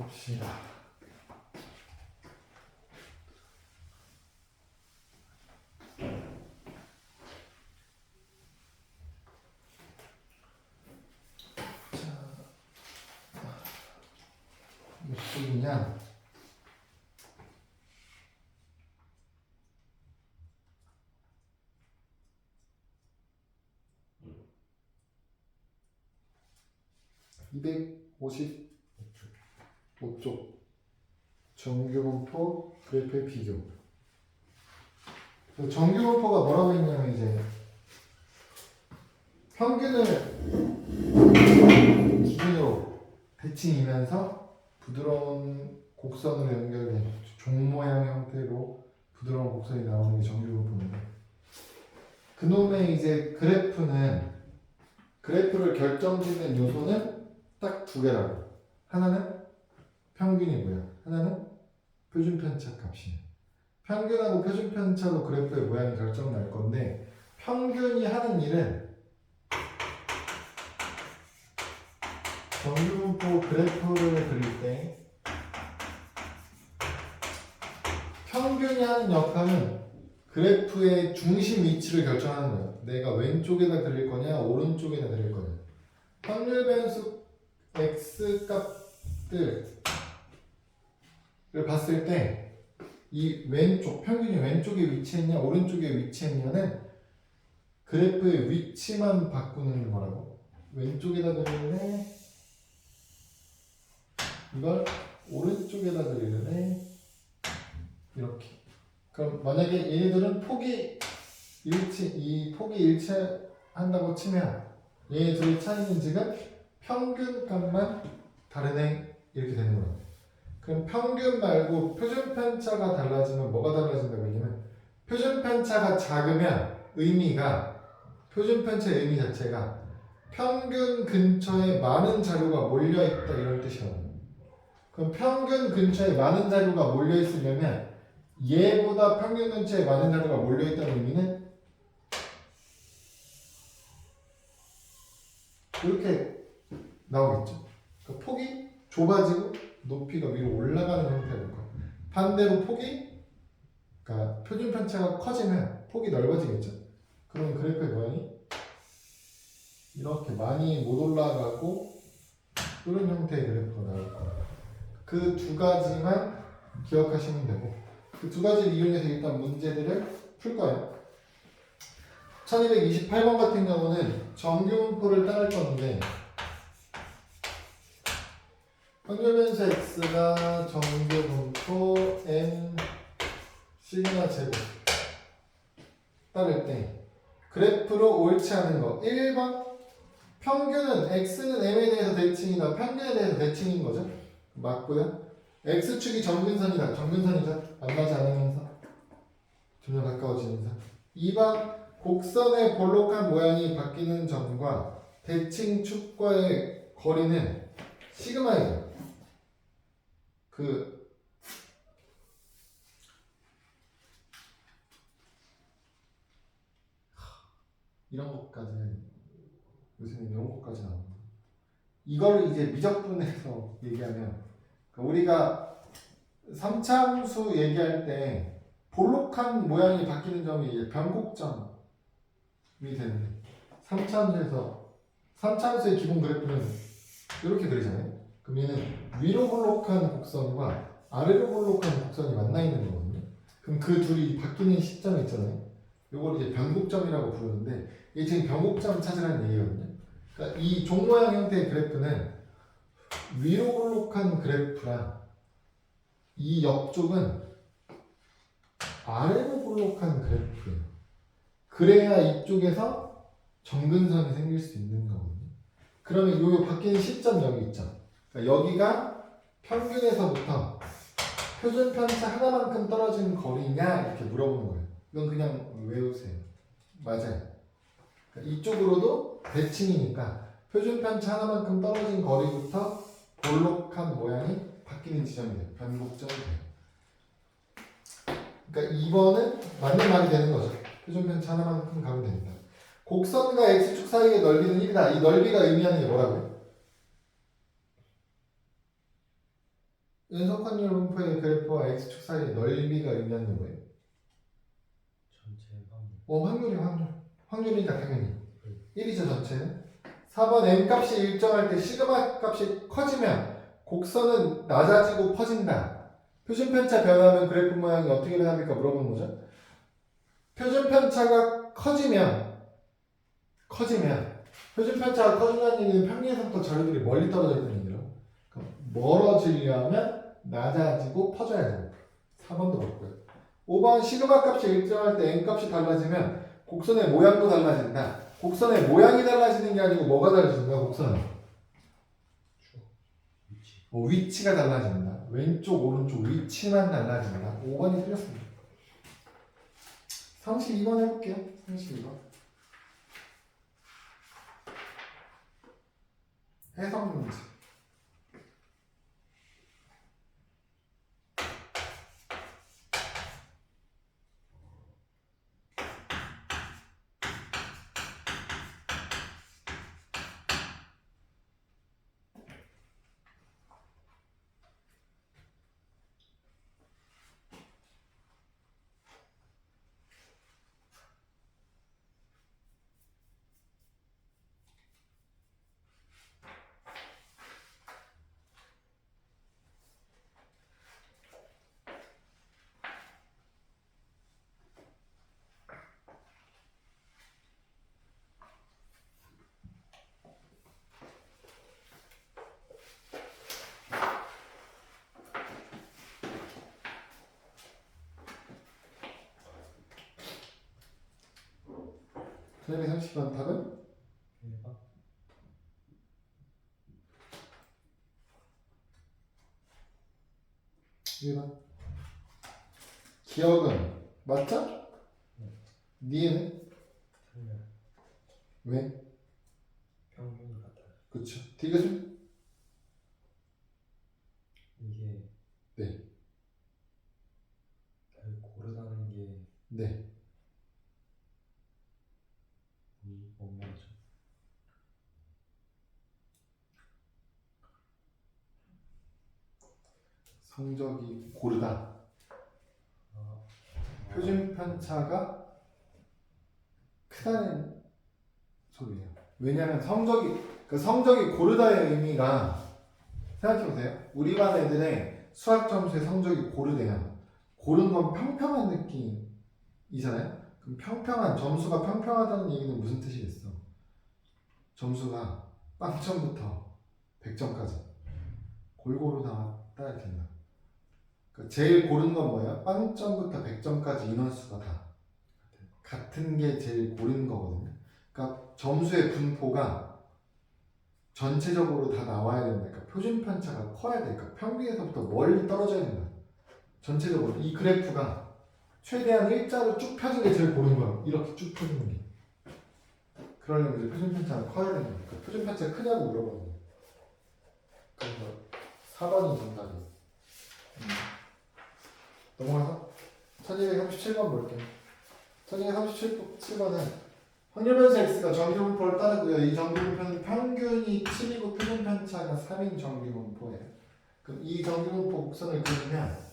봅시다. 몇 쪽이냐? (255쪽) 정규분포 그래프의 비교. 정규분포가 뭐라고 했냐면 이제 평균을 기준으로 대칭이면서 부드러운 곡선으로 연결된 종 모양 형태로 부드러운 곡선이 나오는 게 정규분포인데, 그놈의 이제 그래프를 결정짓는 요소는 딱 두 개라고. 하나는 평균이고요. 하나는 표준편차 값이에요. 평균하고 표준편차로 그래프의 모양이 결정 날 건데, 평균이 하는 일은 정규분포 그래프를 그릴 때 평균이 하는 역할은 그래프의 중심 위치를 결정하는 거예요. 내가 왼쪽에다 그릴 거냐 오른쪽에다 그릴 거냐. 확률 변수 x 값들을 봤을 때 이 왼쪽 평균이 왼쪽에 위치했냐 오른쪽에 위치했냐는 그래프의 위치만 바꾸는 거라고. 왼쪽에다 그릴래? 이걸 오른쪽에다 그릴래? 이렇게. 그럼 만약에 얘네들은 폭이 일치한다고 치면 얘네 둘의 차이는 지금 평균 값만 다르네 이렇게 되는 거예요. 그럼 평균 말고 표준편차가 달라지면 뭐가 달라진다고 했냐면, 표준편차가 작으면 표준편차의 의미 자체가 평균 근처에 많은 자료가 몰려있다 이런 뜻이라고. 그럼 평균 근처에 많은 자료가 몰려있으려면 얘보다 평균 근처에 많은 자료가 몰려있다는 의미는 이렇게 나오겠죠. 그러니까 폭이 좁아지고 높이가 위로 올라가는 형태가 될 거예요. 반대로 그러니까 표준 편차가 커지면 폭이 넓어지겠죠. 그럼 그래프의 모양이 이렇게 많이 못 올라가고 이런 형태의 그래프가 나올 거예요. 그 두 가지만 기억하시면 되고, 그 두 가지를 이용해서 일단 문제들을 풀 거예요. 1228번 같은 경우는 정규분포를 따를 건데, 확률변수 x가 정규분포 m 시그마 제곱 따를 때 그래프로 옳지 않은 거 1번, 평균은 x는 m에 대해서 대칭이나 평균에 대해서 대칭인 거죠. 맞고요. x축이 정근선이다. 정근선이죠. 만나지 않으면서 점점 가까워지면서. 2번, 곡선의 볼록한 모양이 바뀌는 점과 대칭축과의 거리는 시그마이죠. 이런 것까지는 요새는 이런 것까지 나옵니다. 이걸 이제 미적분해서 얘기하면, 우리가 3차 함수 얘기할 때 볼록한 모양이 바뀌는 점이 이제 변곡점이 되는데, 3차 함수의 기본 그래프는 이렇게 그리잖아요. 그럼 얘는 위로 볼록한 곡선과 아래로 볼록한 곡선이 만나 있는 거거든요. 그럼 그 둘이 바뀌는 시점이 있잖아요. 요걸 이제 변곡점이라고 부르는데, 이게 지금 변곡점 찾으라는 얘기거든요. 그러니까 이 종 모양 형태의 그래프는 위로 볼록한 그래프랑 이 옆쪽은 아래로 볼록한 그래프예요. 그래야 이쪽에서 정근선이 생길 수 있는 거거든요. 그러면 요 바뀌는 시점 여기 있죠. 그러니까 여기가 평균에서부터 표준 편차 하나만큼 떨어진 거리냐 이렇게 물어보는 거예요. 이건 그냥 외우세요. 맞아요. 그러니까 이쪽으로도 대칭이니까 표준 편차 하나만큼 떨어진 거리부터 볼록한 모양이 바뀌는 지점이 돼요. 변곡점이 돼요. 그러니까 2번은 맞는 말이 되는 거죠. 표준 편차 하나만큼 가면 됩니다. 곡선과 x축 사이의 넓이는 1이다. 이 넓이가 의미하는 게 뭐라고요? 연속 확률 분포의 그래프와 x축 사이의 넓이가 의미하는 거예요. 전체 확률. 확률이 확률이니까 당연히 1이죠 전체는. 4번 n값이 일정할 때 시그마 값이 커지면 곡선은 낮아지고 퍼진다. 표준편차 변하면 그래프 모양이 어떻게 변합니까? 물어보는 거죠. 표준편차가 커지면 표준편차가 커진다는 얘기는 평균에서부터 자료들이 멀리 떨어져 있다는 얘기죠. 멀어지려면 낮아지고 퍼져야 돼요. 4번도 그렇고요. 5번 시그마 값이 일정할 때 n 값이 달라지면 곡선의 모양도 달라진다. 곡선의 모양이 달라지는 게 아니고 뭐가 달라진다? 곡선은 위치가 달라진다. 왼쪽 오른쪽 위치만 달라진다. 5번이 틀렸습니다. 32번 해볼게요. 32번 해석 문제. 선생님의 30번 답은? 1번. 1번. 기억은 맞죠? 니에는? 틀려. 왜? 평균이 같아요. 그쵸. 디귿은? 이게 네. 고르다는 게 네. 뭔 말이죠? 성적이 고르다. 표준 편차가 크다는 소리예요. 왜냐하면 성적이 고르다의 의미가 생각해보세요. 우리 반 애들의 수학 점수의 성적이 고르대요. 고른 건 평평한 느낌이잖아요. 그럼 점수가 평평하다는 얘기는 무슨 뜻이겠어? 점수가 빵점부터 100점까지 골고루 나왔다 이렇게 된다. 그러니까 제일 고른 건 뭐예요? 빵점부터 100점까지 인원수가 다 같은 게 제일 고른 거거든요. 그러니까 점수의 분포가 전체적으로 다 나와야 된다. 그러니까 표준 편차가 커야 돼. 그러니까 평균에서부터 멀리 떨어져야 된다. 전체적으로 이 그래프가 최대한 일자로 쭉 펴진 게 제일 고른 거예요. 이렇게 쭉 펴지는 게. 그러려면 이제 표준 편차가 커야 되는 거예요. 그러니까 표준 편차가 크냐고 물어보는 거예요. 그래서 4번이 정답이에요. 넘어가서 1237번 볼게요. 1237번은 확률변수 x가 정규분포를 따르고요. 이 정규분포는 평균이 7이고 표준편차가 3인 정규분포예요. 그럼 이 정규분포 곡선을 그리면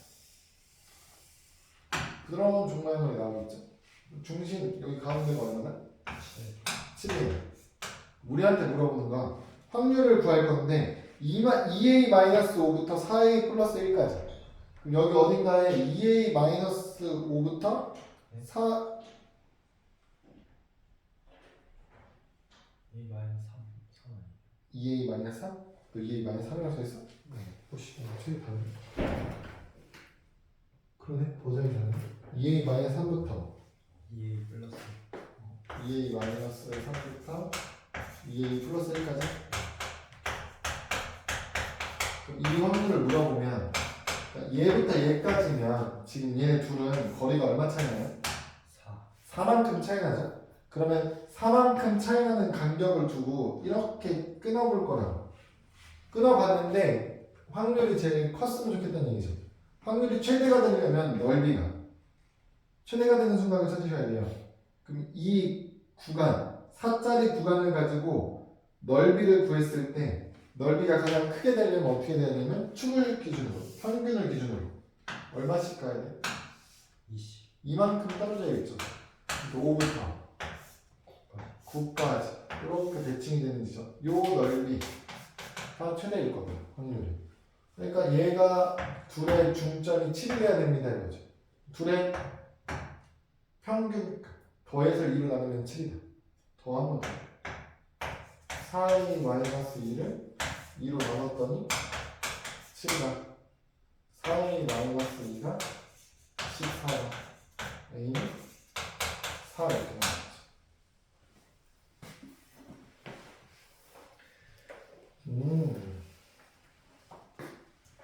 부드러운 중모양으로 나오겠죠. 중심 여기 가운데가 얼마나? 7이에요. 우리한테 물어보는 건 확률을 구할 건데 2a-5부터 4a 플러스 1까지. 그럼 여기 어딘가에 2a-5부터 4 2a-3? 그 2a-3이라고 써있어? 네. 보시면 책이 다르네. 그러네. 버전이 다르네. 2a-3부터 2a 플러스 2a-3부터 2a 플러스 1까지. 그럼 이 확률을 물어보면 얘부터 얘까지면 지금 얘 둘은 거리가 얼마 차이 나요? 4만큼 차이 나죠? 그러면 4만큼 차이 나는 간격을 두고 이렇게 끊어볼 거라고. 끊어봤는데 확률이 제일 컸으면 좋겠다는 얘기죠. 확률이 최대가 되려면 넓이가 최대가 되는 순간을 찾으셔야 돼요. 그럼 이 구간 4짜리 구간을 가지고 넓이를 구했을 때 넓이가 가장 크게 되려면 어떻게 돼야 되냐면 축을 기준으로 평균을 기준으로 얼마씩 가야 돼? 20. 이만큼 떨어져 있죠. 5부터 9까지 이렇게 대칭이 되는 지점. 요 넓이 다 최대일 거고요. 확률이. 그러니까 얘가 둘의 중점이 7이 돼야 됩니다 이거죠. 둘의 평균 더해서 2로 나누면 7이다. 더하면 4a 마이너스 2를 2로 나눴더니 7이다. 4a 마이너스 2가 14다. a는 4 이렇게 나왔죠.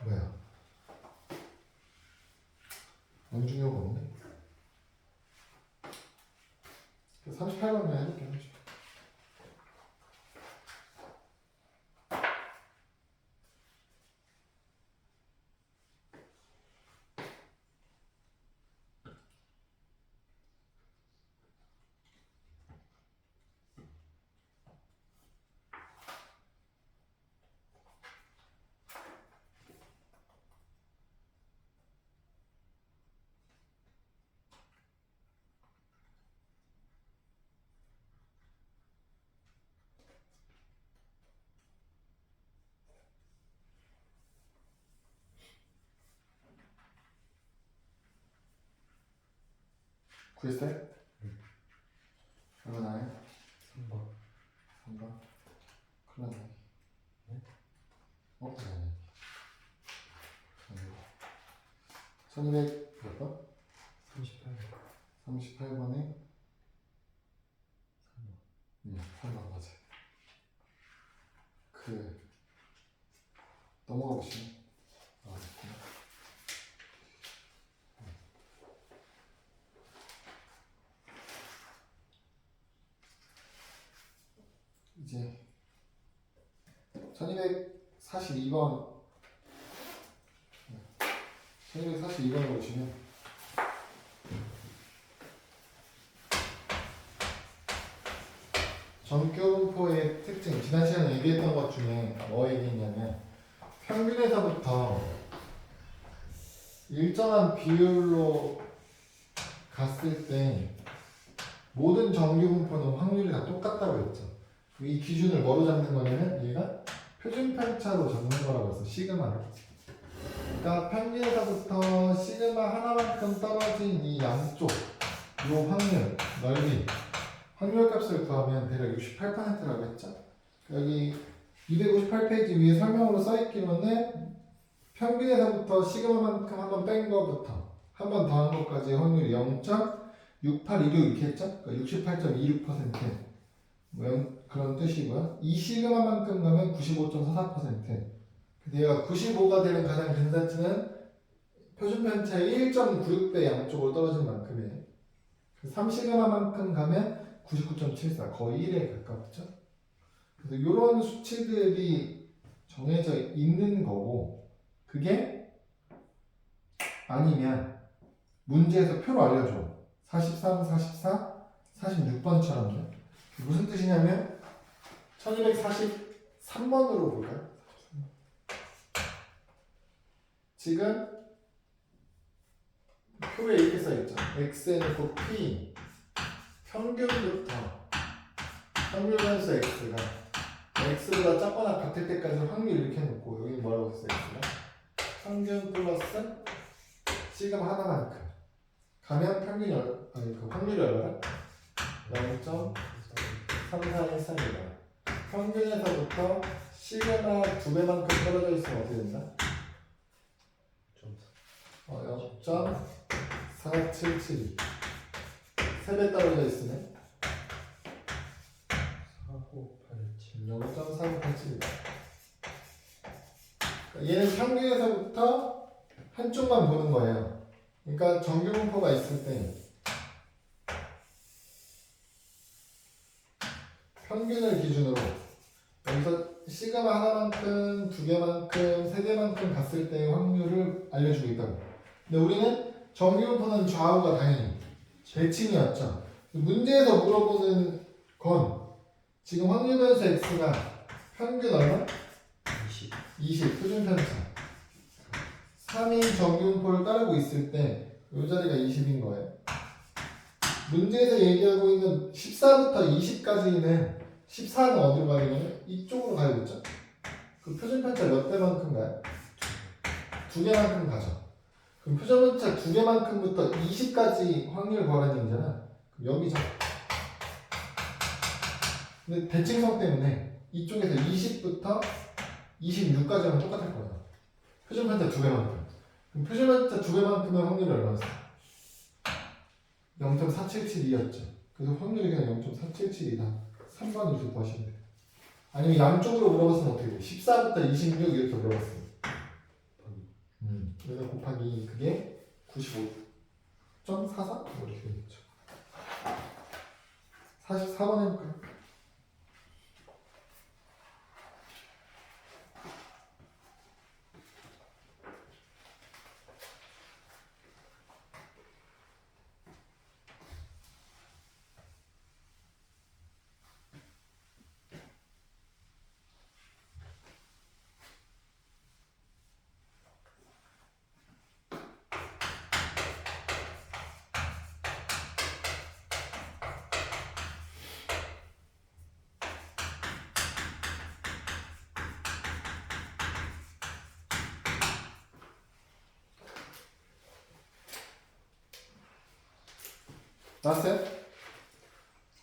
뭐야? 너무 중요한 거 없네. 38번만 해볼게요. 38. 구했어요? 그러면 나요? 3번. 3번. 그러면 나요? 네? 아니. 1200 몇 번? 38번. 38번에 3번. 3번 맞아. 넘어가 보시면 나왔구나. 이제 1242번 1242번을 보시면 정교분포의 특징 지난 시간에 얘기했던 것 중에 뭐 얘기했냐면 평균에서부터 일정한 비율로 갔을 때 모든 정규분포는 확률이 다 똑같다고 했죠. 이 기준을 뭐로 잡는 거냐면 얘가 표준 편차로 잡는 거라고 했어. 시그마로. 그러니까 평균에서부터 시그마 하나만큼 떨어진 이 양쪽 요 확률 넓이 확률 값을 구하면 대략 68%라고 했죠. 여기 258페이지 위에 설명으로 써있기로는 평균에서부터 시그마만큼 한 번 뺀 거부터 한 번 더한 것까지의 확률이 0.6826 이렇게 했죠. 그러니까 68.26% 그런 뜻이고요. 이 시그마만큼 가면 95.44%. 근데 얘가 95가 되는 가장 근사치는 표준편차의 1.96배 양쪽으로 떨어진 만큼이에요. 3시그마만큼 가면 99.74 거의 1에 가깝죠. 그래서 이런 수치들이 정해져 있는 거고 그게 아니면 문제에서 표로 알려줘. 43, 44, 46번처럼요. 무슨 뜻이냐면 1243번으로 볼까요? 지금 표에 이렇게 써있죠. xn 곱 p 평균부터 평균 변수 x가 x보다 작거나 같을 때까지 확률 이렇게 해놓고 여기 뭐라고 했어요? x가 평균 플러스 시그마 하나만큼 가면 그 확률이 얼마나? 0.3413이다. 평균에서부터 시그마 2배만큼 떨어져 있으면 어떻게 된다? 0.4772 3배 떨어져 있으면 4587. 0.4587이다. 얘는 평균에서부터 한쪽만 보는 거예요. 그러니까 정규분포가 있을 때 평균을 기준으로 여기서 시그마 하나만큼, 두 개만큼, 세 개만큼 갔을 때의 확률을 알려주고 있다고. 근데 우리는 정규분포는 좌우가 당연히 대칭이었죠. 문제에서 물어보는 건 지금 확률 변수 x가 평균 얼마? 20 표준편차 3인 정규분포를 따르고 있을 때 이 자리가 20인 거예요. 문제에서 얘기하고 있는 14부터 20까지는 14는 어디로 가야 되냐면 이쪽으로 가야겠죠? 그 표준편차 몇 배만큼 가요? 2개만큼 가죠. 그럼 표준편차 2개만큼부터 20까지 확률 구하라는 얘기잖아. 그럼 여기죠. 근데 대칭성 때문에 이쪽에서 20부터 26까지는 똑같을 거야. 표준편차 2배만큼. 그럼 표준편차 2배만큼의 확률이 얼마였어? 0.4772였죠. 그래서 확률이 그냥 0.4772다. 3번 이렇게 구하시면 돼요. 아니면 양쪽으로 물어봤으면 어떻게 돼? 14부터 26 이렇게 물어봤어요. 그래서 곱하기 그게 95.44? 뭐 이렇게 되겠죠. 44번 해볼까요? 나왔어요?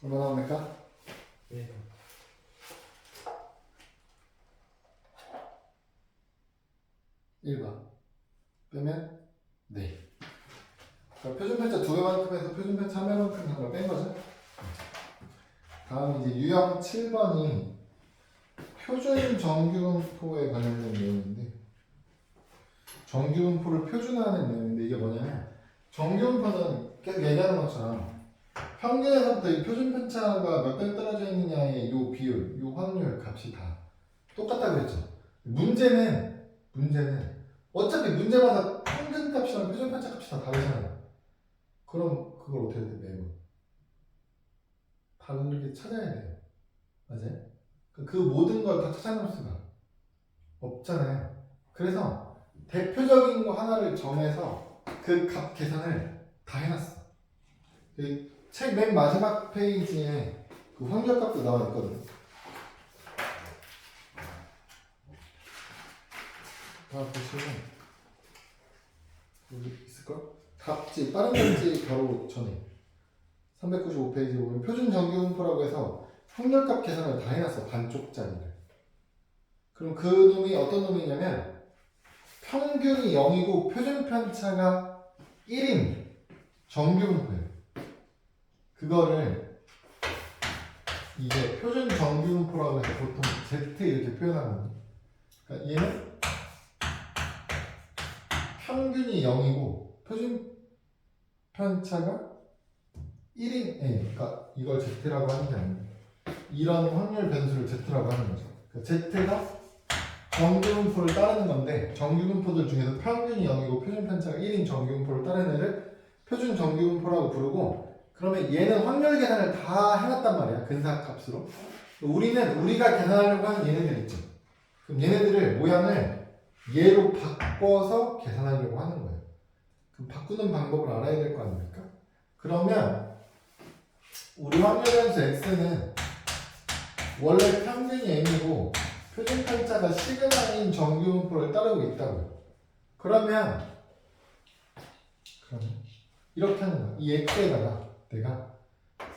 얼마 나옵니까? 네. 1번 빼면 네. 그러니까 표준편차 2배만큼에서 표준편차 1배만큼 한 걸 뺀 거죠. 다음 이제 유형 7번이 표준 정규분포에 관련된 내용인데 정규분포를 표준화하는 내용인데 이게 뭐냐면 정규분포는 계속 얘기하는 것처럼 평균에서부터 이 표준편차가 몇 배 떨어져 있느냐의 요 비율, 요 확률 값이 다 똑같다고 했죠. 문제는 어차피 문제마다 평균 값이랑 표준편차 값이 다 다르잖아요. 그럼 그걸 어떻게 돼? 매번 다르게 찾아야 돼요. 맞아요? 그 모든 걸 다 찾아낼 수가 없잖아요. 그래서 대표적인 거 하나를 정해서 그 값 계산을 다 해놨어. 책 맨 마지막 페이지에 그 확률값도 나와 있거든요. 다 보시면 여기 있을걸? 답지 다른 답지 바로 전에 395페이지 보면 표준 정규분포라고 해서 확률값 계산을 다 해놨어. 반쪽짜리를. 그럼 그 놈이 어떤 놈이냐면 평균이 0이고 표준편차가 1인 정규분포예요. 그거를 이게 표준 정규분포라고 해서 보통 Z 이렇게 표현하거든요. 그러니까 얘는 평균이 0이고 표준편차가 1인 그러니까 이걸 Z라고 하는 게 아니고 이런 확률 변수를 Z라고 하는 거죠. 그러니까 Z가 정규분포를 따르는 건데 정규분포들 중에서 평균이 0이고 표준편차가 1인 정규분포를 따르는 애를 표준 정규분포라고 부르고 그러면 얘는 확률 계산을 다 해놨단 말이야. 근사값으로. 우리가 계산하려고 하는 얘네들 있죠. 그럼 얘네들을 모양을 얘로 바꿔서 계산하려고 하는 거예요. 그럼 바꾸는 방법을 알아야 될 거 아닙니까? 그러면 우리 확률 변수 x는 원래 평균이 m이고 표준편차가 시그마인 정규분포를 따르고 있다고요. 그러면 이렇게 하는 거야. 이 x에다가 내가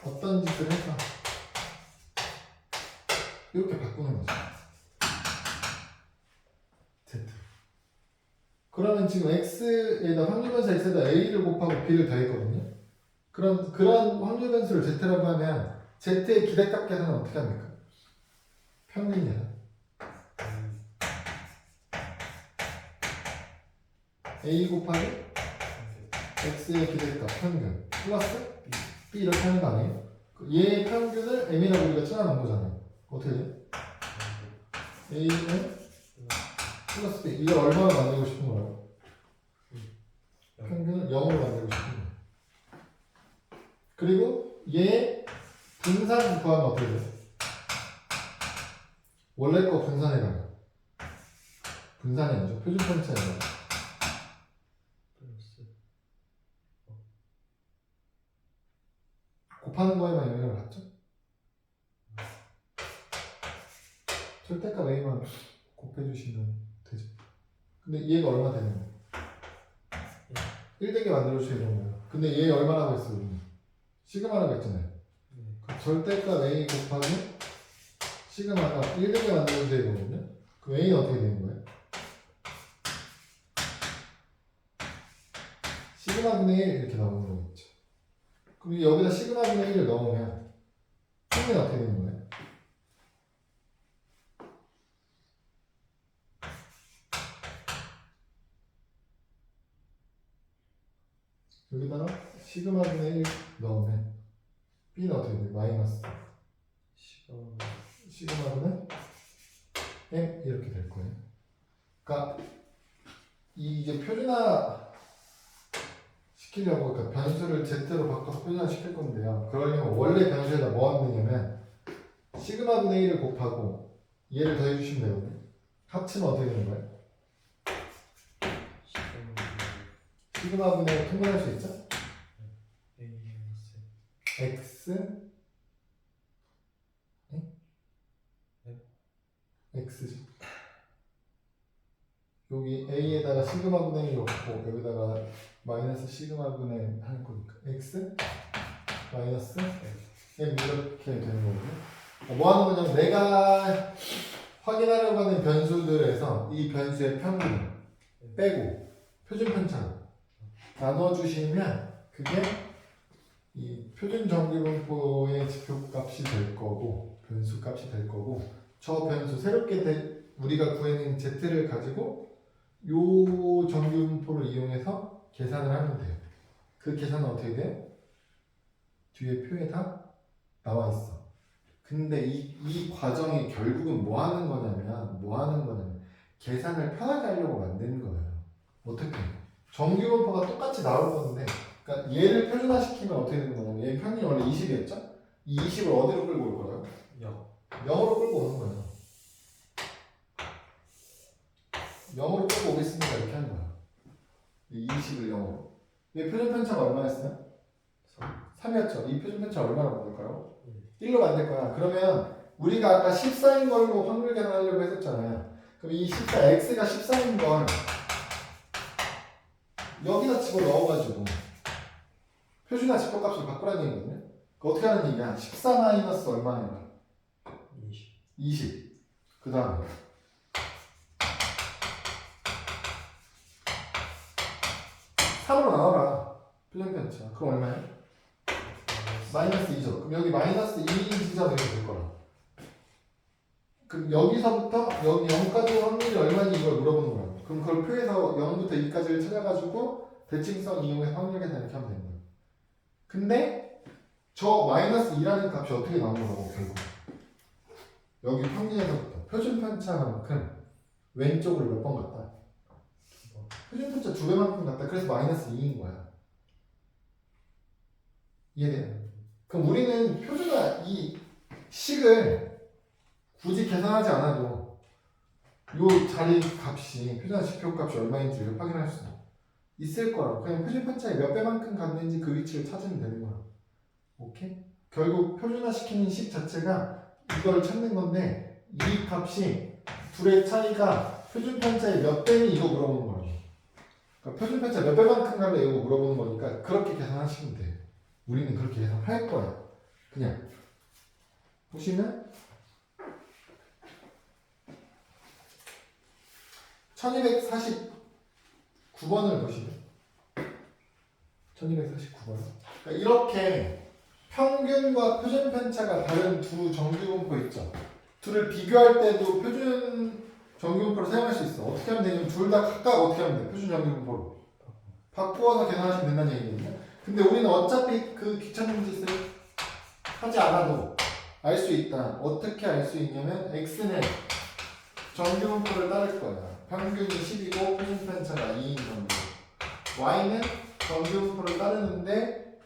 어떤 짓을 해서 이렇게 바꾸는 거죠. z. 그러면 지금 x에다 확률 변수 x에다 a를 곱하고 b를 더했거든요. 그럼 그런 확률 변수를 z라고 하면 z의 기대값 계산은 어떻게 합니까? 평균 계산. a 곱하기 x의 기대값 평균 플러스 b 이렇게 하는 거 아니에요? 얘의 평균을 m이라고 우리가 찾아놓은 거잖아요. 어떻게 돼요? a는 플러스 b 이걸 얼마로 만들고 싶은 거예요? 평균을 0으로 만들고 싶은 거예요. 그리고 얘 분산 구하면 어떻게 돼요? 원래 거 분산해가면 분산이 아니죠. 표준 편차예요. 플러스 곱하는 거에만 영향을 받죠. 절대값 A만 곱해주시면 되죠. 근데 얘가 얼마 되는 거예요? 1되게 만들어주셔야 되는 거예요. 근데 얘 얼마라고 했어요? 우리? 시그마라고 했잖아요. 네. 그 절대값 A 곱하기 시그마가 1되게 만들어줘야 되거든요. 그럼 A는 어떻게 되는 거예요? 시그마 분의 1 이렇게 나오는 거겠죠. 그럼 여기다 시그마 분의 1을 넣으면 P는 어떻게 되는 거예요? 여기다가 시그마 분의 1 넣으면 B는 어떻게 돼요? 마이너스 시그마 분의 M 이렇게 될 거예요. 그러니까 이제 표준화 시키려고 그러니까 변수를 Z로 바꿔서 표준화 시킬 건데요. 그러려면 원래 변수에다 뭐 하면 되냐면 시그마 분의 1을 곱하고 얘를 더해주시면 되거든요. 합치면 어떻게 되는 거예요? 시그마 분의 1 통분할 수 있죠? X X지. 여기 A에다가 시그마 분의 1 넣고 여기다가 마이너스 시그마 분의 하는 거니까 X 마이너스 M 이렇게 되는 거고요. 뭐 하는 거냐면 내가 확인하려고 하는 변수들에서 이 변수의 평균 빼고 표준 편차로 나눠주시면 그게 이 표준 정규분포의 지표값이 될 거고 변수값이 될 거고 저 변수 새롭게 우리가 구해낸 Z를 가지고 요 정규분포를 이용해서 계산을 하면 돼요. 그 계산은 어떻게 돼요? 뒤에 표에 다 나와 있어. 근데 이 과정이 결국은 뭐 하는 거냐면 계산을 편하게 하려고 만든 거예요. 어떻게? 정규분포가 똑같이 나올 건데 그러니까 얘를 표준화시키면 어떻게 되는 거냐면 얘 평균이 원래 20이었죠? 이 20을 어디로 끌고 올 거라고? 0으로 끌고 오는 거예요. 0으로 끌고 오겠습니다. 이렇게 하는 거야. 이 20을 0으로. 얘 표준 편차가 얼마였어요? 3이었죠. 이 표준 편차 얼마로 만들까요? 1로 만들 거야. 그러면 우리가 아까 14인 걸로 확률 계산하려고 했었잖아요. 그럼 이 14, x가 14인 걸 여기다 집어넣어가지고 표준화 지표값을 바꾸라는 얘기거든요. 그 어떻게 하는 얘기야? 14 마이너스 얼마예요? 20. 그 다음에 3으로 나와라. 표준 편차. 그럼 얼마예요? 마이너스 2죠. 그럼 여기 마이너스 2 지점이 될 거라. 그럼 여기서부터 여기 0까지 확률이 얼마인지 이걸 물어보는 거야. 그럼 그걸 표에서 0부터 2까지를 찾아가지고 대칭성 이용해서 확률 계산 이렇게 하면 되는 거야. 근데 저 마이너스 2라는 값이 어떻게 나온 거라고 결국. 여기 평균에서부터 표준 편차만큼 왼쪽으로 몇 번 갔다? 표준 편차 2배만큼 갔다. 그래서 마이너스 2인 거야. 이해돼요? 그럼 우리는 표준화 이 식을 굳이 계산하지 않아도 요 자리 값이 표준화 지표 값이 얼마인지를 확인할 수 있을 거라고. 그냥 표준 편차에 몇 배만큼 갔는지 그 위치를 찾으면 되는 거야. 오케이? 결국 표준화 시키는 식 자체가 이걸 찾는 건데 이 값이 둘의 차이가 표준 편차의 몇 배니 이거 물어보는 거예요. 그러니까 표준 편차 몇 배만큼 갈래 이거 물어보는 거니까 그렇게 계산하시면 돼요. 우리는 그렇게 계산할 거야. 그냥 보시면 1249번을 보시면 1249번 그러니까 이렇게 평균과 표준 편차가 다른 두 정규분포 있죠. 둘을 비교할 때도 표준 정규분포를 사용할 수 있어. 어떻게 하면 되냐면 둘 다 각각 어떻게 하면 돼? 표준 정규분포로 바꾸어서 계산하시면 된다는 얘기거든요. 근데 우리는 어차피 그 귀찮은 짓을 하지 않아도 알 수 있다. 어떻게 알 수 있냐면 x는 정규분포를 따를 거야. 평균이 10이고 표준 편차가 2인 정도. y는 정규분포를 따르는데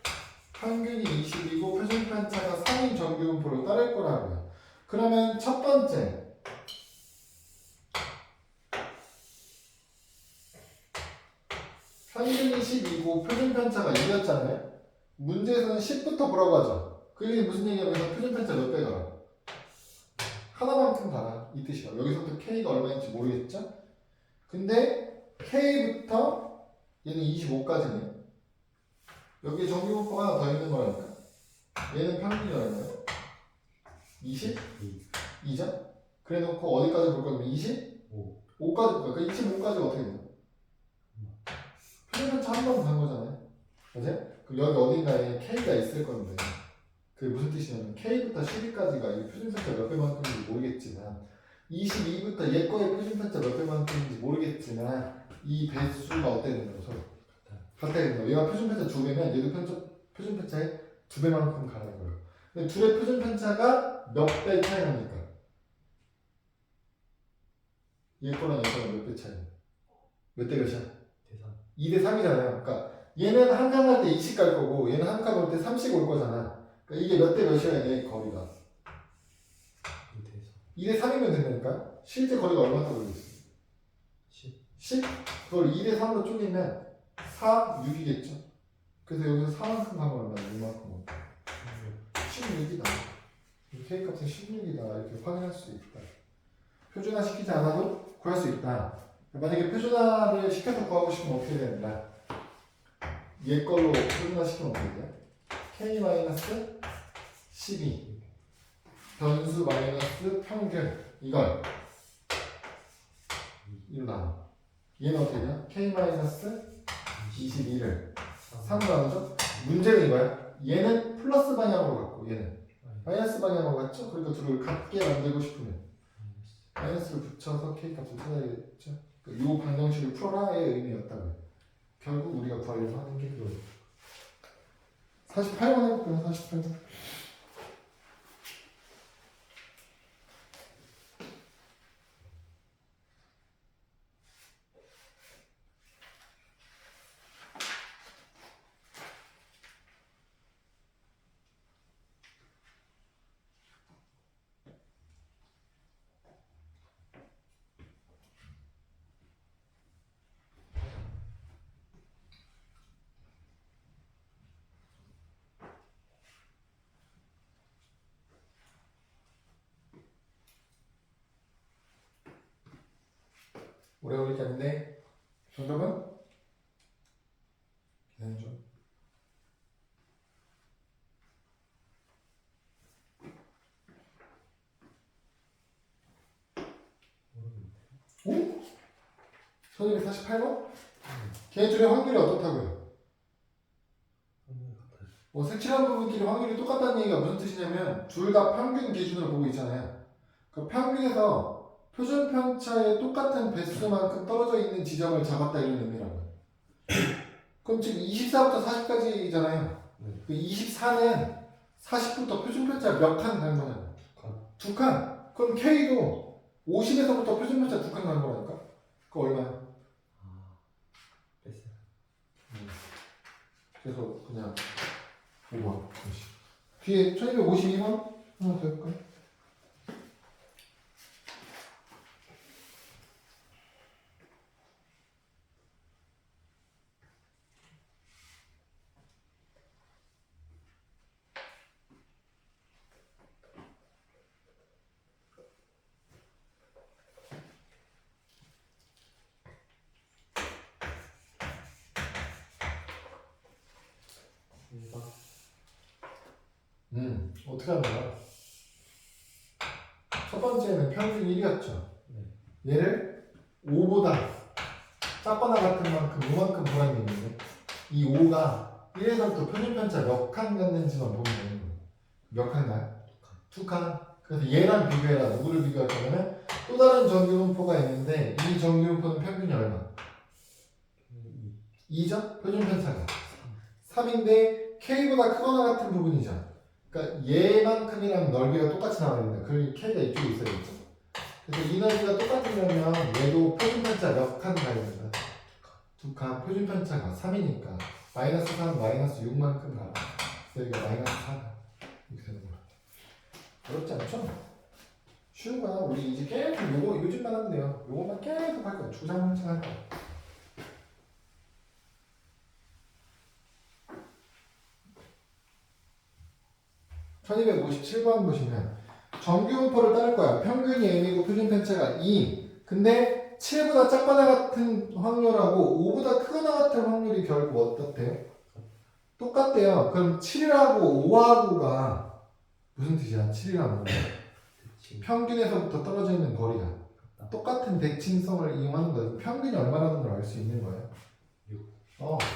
평균이 20이고 표준 편차가 3인 정규분포를 따를 거라고요. 그러면 첫 번째 평균이 12고 표준편차가 1이었잖아요. 문제에서는 10부터 보라고 하죠. 그게 무슨 얘기냐면 표준편차 몇 배 가라. 하나만큼 가라 이 뜻이야. 여기서부터 K가 얼마인지 모르겠죠? 근데 K부터 얘는 25까지네요. 여기에 정규분포가 하나 더 있는 거라니까. 얘는 평균이 얼마예요? 20? 2죠? 그래 놓고 어디까지 볼 거냐면 25? 5까지 볼 거야. 그러니까 25까지 어떻게 돼요? 표준편차 한 번 간 거잖아요. 그지? 그럼 여기 어딘가에 K가 있을 건데 그게 무슨 뜻이냐면 K부터 12까지가 이 표준편차 몇 배만큼인지 모르겠지만 22부터 얘 거의 표준편차 몇 배만큼인지 모르겠지만 이 배수가 어때야 된다고 서로? 같아야 된다고. 얘가 표준편차 2배면 얘도 표준편차의 2배만큼 가는 거예요. 근데 둘의 표준편차가 몇 배 차이 납니까? 얘 거랑 얘 거랑 몇 배 차이? 몇 대 몇이야? 2대 3이잖아요. 그러니까 얘는 한 칸 갈 때 20 갈 거고 얘는 한 칸 올 때 30 올 거잖아. 그러니까 이게 몇 대 몇이어야 돼 거리가? 2대 3이면 된다니까? 실제 거리가 얼마나 걸리겠어? 10? 그걸 2대 3으로 쪼개면 4, 6이겠죠? 그래서 여기서 4만큼 가면 얼마야? 6만큼 16이다. K 값은 16이다. 이렇게 확인할 수 있다. 표준화 시키지 않아도 구할 수 있다. 만약에 표준화를 시켜서 구하고 싶으면 어떻게 된다? 얘 걸로 표준화 시키면 어떻게 돼? K-12 변수 마이너스 평균 이걸 이로 나눠. 얘는 어떻게 되냐? K-22를 3으로 나누죠? 문제는 이거야. 얘는 플러스 방향으로 갔고 얘는 마이너스 방향으로 갔죠? 그러니까 둘을 같게 만들고 싶으면 마이너스를 붙여서 K값을 찾아야겠죠? 이 방정식을 풀어라의 의미였다고요. 결국 우리가 구하려고 하는 게 그거예요. 48번 해볼까요? 48번. 오래 걸리지 않는데 정답은? 계산 좀. 오? 1248번? 걔네 둘의 확률이 어떻다고요? 색칠한 부분끼리 확률이 똑같다는 얘기가 무슨 뜻이냐면 둘 다 평균 기준으로 보고 있잖아요. 그 평균에서 표준 편차의 똑같은 배수만큼 떨어져 있는 지점을 잡았다 이런 의미라고요. 그럼 지금 24부터 40까지잖아요. 그 24는 40부터 표준 편차 몇 칸 가는 거냐고. 두 칸. 그럼 K도 50에서부터 표준 편차 두 칸 가는 거라니까. 그거 얼마야? 그래서 그냥 5번. 뒤에 1252번 하나 더 해볼까요? 어떻게 하는 거야? 첫 번째는 평균 1이었죠. 얘를 5보다 작거나 같은 만큼 요만큼 보라는 얘기인데 이 5가 1에서부터 표준편차 몇 칸 갔는지만 보면 되는 거예요. 몇 칸 가요? 두 칸. 그래서 얘랑 비교해라. 누구를 비교할 거냐면 또 다른 정규분포가 있는데 이 정규분포는 평균이 얼마? 2죠? 표준편차가 3인데 K보다 크거나 같은 부분이죠. 그러니까 얘만큼이랑 넓이가 똑같이 나와야 된다. 그러니 K가 이쪽에 있어야겠죠. 그래서 이 넓이가 똑같으려면 얘도 표준편차 몇 칸 가야 된다. 두 칸. 표준편차가 3이니까 마이너스 3, 마이너스 6만큼 가라. 그래서 여기가 마이너스 4가 이렇게 되는 거야. 어렵지 않죠? 쉬운 거야. 우리 이제 계속 요즘만 하면 돼요. 요것만 계속 할 거야. 주장문장 할 거야. 1257번 보시면 정규분포를 따를 거야. 평균이 m이고 표준 편차가 2. 근데 7보다 작거나 같은 확률하고 5보다 크거나 같은 확률이 결국 어떻대요? 똑같대요. 그럼 7하고 5하고가 무슨 뜻이야? 7이랑 5. 대칭. 평균에서부터 떨어져 있는 거리가 같다. 똑같은 대칭성을 이용하는 거예요. 평균이 얼마라는 걸 알 수 있는 거예요. 6.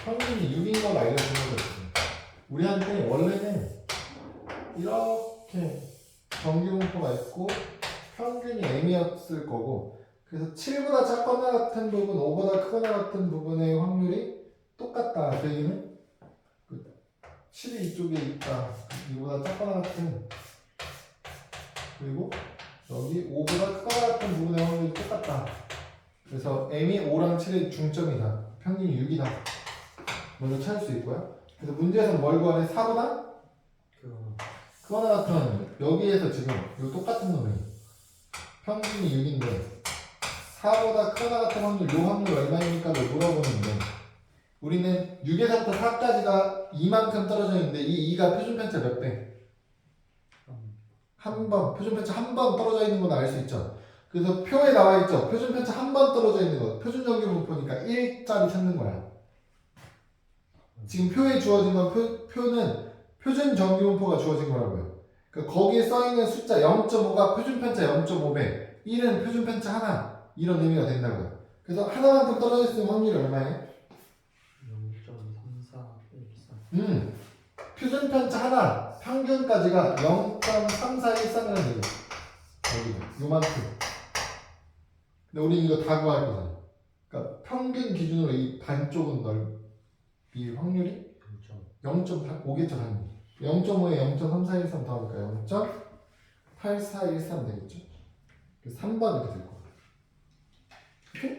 평균이 6인 걸 알려주는 거지. 우리한테 원래는 이렇게 정규분포가 있고 평균이 m이었을 거고, 그래서 7보다 작거나 같은 부분, 5보다 크거나 같은 부분의 확률이 똑같다. 그 얘기는 7이 이쪽에 있다. 이보다 작거나 같은, 그리고 여기 5보다 크거나 같은 부분의 확률이 똑같다. 그래서 m이 5랑 7의 중점이다. 평균이 6이다. 먼저 찾을 수 있고요. 그래서 문제에서 뭘 구하래? 4보다 그거. 크거나 같은 확률. 여기에서 지금 이 똑같은 놈이 평균이 6인데 4보다 크거나 같은 확률, 요 확률 얼마입니까를 물어보는데, 우리는 6에서부터 4까지가 2만큼 떨어져 있는데 이 2가 표준 편차 몇 배? 한 번. 표준 편차 한 번 떨어져 있는 건 알 수 있죠. 그래서 표에 나와 있죠. 표준 편차 한 번 떨어져 있는 거. 표준 정규분포니까 1짜리 찾는 거야. 지금 표에 주어진 건 표는 표준 정규분포가 주어진 거라고요. 그러니까 거기에 써 있는 숫자 0.5가 표준 편차 0.5배, 1은 표준 편차 하나, 이런 의미가 된다고요. 그래서 하나만큼 떨어져 있는 확률이 얼마예요? 0.3414. 표준 편차 하나, 평균까지가 0.3413이라는 얘기예요. 여기 요만큼. 근데 우리 이거 다 구할 거잖아. 그러니까 평균 기준으로 이 반쪽은 이 확률이 0.5겠죠, 당연히. 0.5에 0.3413 더하니까 0.8413 되겠죠. 그래서 3번 이렇게 될 거예요. 오케이?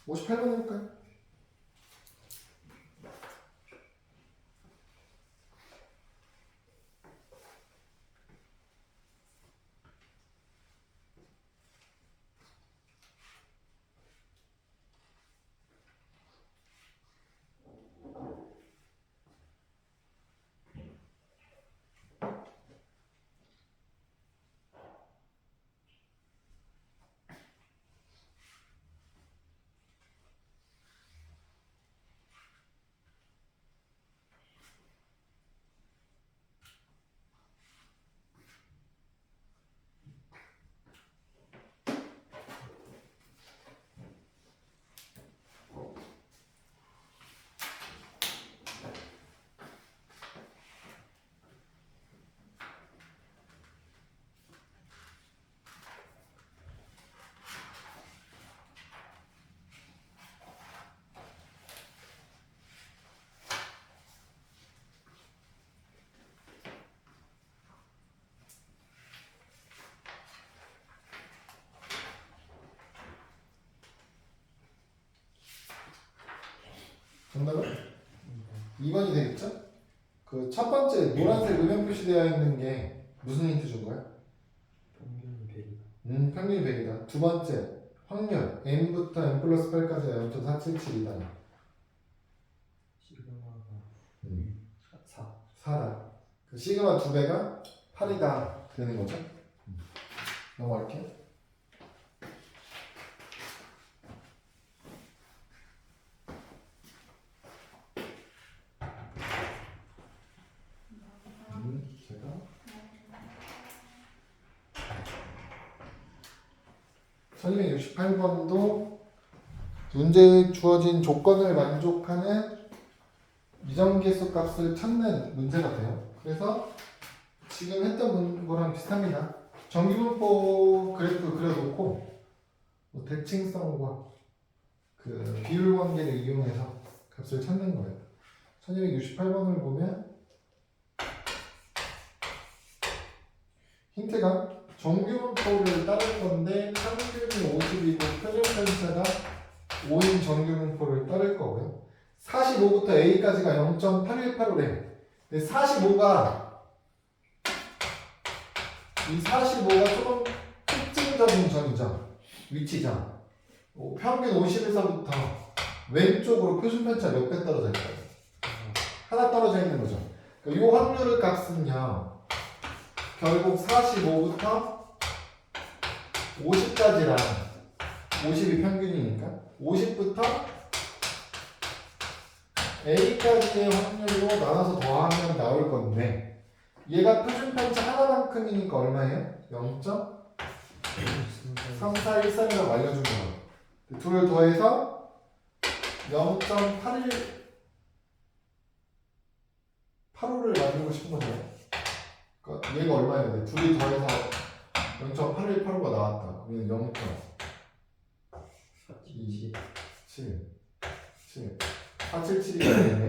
58번 해볼까요? 정답은 2번이 되겠죠? 그 첫 번째 노란색 음영 표시되어 있는 게 무슨 힌트 준 거야? 평균 100이다. 평균이 100이다. 두 번째 확률 n부터 n 플러스 8까지가 0.477이다. 시그마가 4. 4다. 그 시그마 2배가 8이다 되는 거죠? 넘어갈게요. 제가 1268번도 문제에 주어진 조건을 만족하는 미정계수 값을 찾는 문제가 돼요. 그래서 지금 했던 거랑 비슷합니다. 정규분포 그래프 그려놓고 뭐 대칭성과 그 비율 관계를 이용해서 값을 찾는 거예요. 1268번을 보면 힌트가 정규분포를 따를 건데 평균이 50이고 표준 편차가 5인 정규분포를 따를 거고요. 45부터 A까지가 0.8185래. 근데 45가 조금 특징적인 점이죠. 위치죠. 평균 50에서부터 왼쪽으로 표준 편차 몇 배 떨어져 있어요? 하나 떨어져 있는 거죠. 이 확률의 값은요. 결국 45부터 50까지랑 50이 평균이니까 50부터 A까지의 확률로 나눠서 더하면 나올 건데 얘가 표준편차 하나만큼이니까 얼마예요? 0.3413이라고 알려준 거야. 둘을 더해서 0.85를 만들고 싶은 거잖아요. 그러니까 얘가 얼마예요? 둘이 더해서 0.8185가 나왔다. 그러면 0.27 477이 되겠네.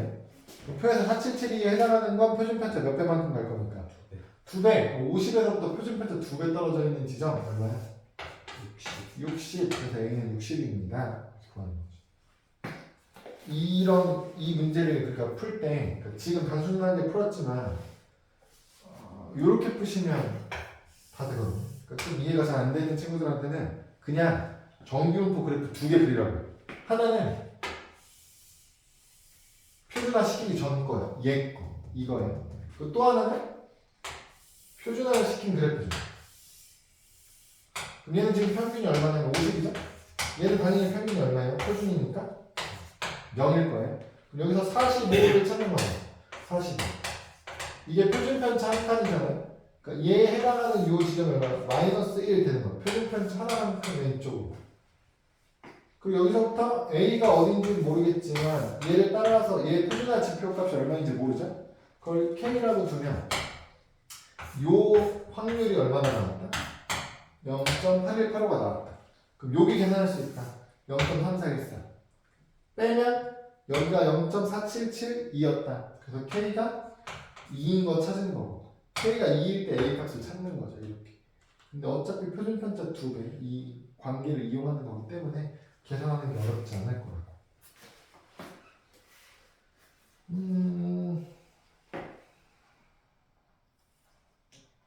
표에서 477이 해당하는 건 표준편차 몇 배만큼 갈 겁니까? 2배. 50에서부터 표준편차 2배 떨어져 있는 지점 얼마야? 60. 그래서 A는 60입니다. 이 문제를 그러니까 풀 때 지금 단순하게 풀었지만 이렇게 푸시면 다 되거든요. 그러니까 좀 이해가 잘 안 되는 친구들한테는 그냥 정규분포 그래프 2개 그리라고요. 하나는 표준화 시키기 전 거예요. 얘 거. 이거예요. 그리고 또 하나는 표준화를 시킨 그래프죠. 그럼 얘는 지금 평균이 얼마냐면 50이죠? 얘는 당연히 평균이 얼마예요? 표준이니까 0일 거예요. 그럼 여기서 45를 찾는 거예요. 45. 이게 표준편차 한 칸이잖아요. 그러니까 얘에 해당하는 요 지점이 얼마나? 마이너스 1 되는 거예요. 표준편차 하나만큼 왼쪽으로. 그리고 여기서부터 A가 어딘지 모르겠지만 얘를 따라서 얘 표준화 지표값이 얼마인지 모르죠? 그걸 K라고 두면 요 확률이 얼마나 나왔다? 0.8185가 나왔다. 그럼 여기 계산할 수 있다. 0.3414. 빼면 여기가 0.477이었다. 그래서 K가 2인 거 찾은 거고 K가 2일 때 A 값을 찾는 거죠. 이렇게. 근데 어차피 표준편차 2배 이 관계를 이용하는 거기 때문에 계산하는 게 어렵지 않을 거라고.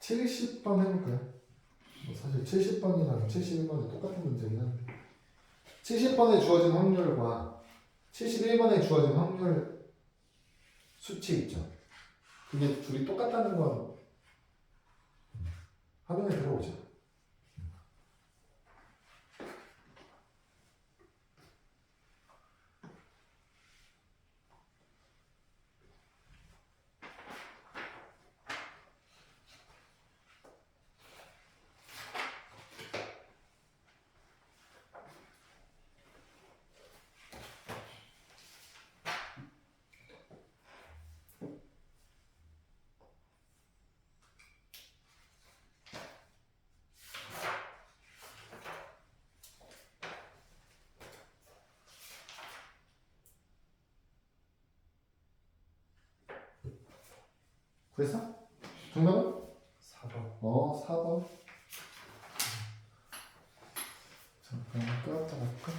70번 해볼까요? 사실 70번이랑 71번이 똑같은 문제긴 한데 70번에 주어진 확률과 71번에 주어진 확률 수치 있죠? 그게 둘이 똑같다는 건 화면에 들어오죠? 그래서? 정답은? 4번. 4번. 잠깐 끄었다 갈까?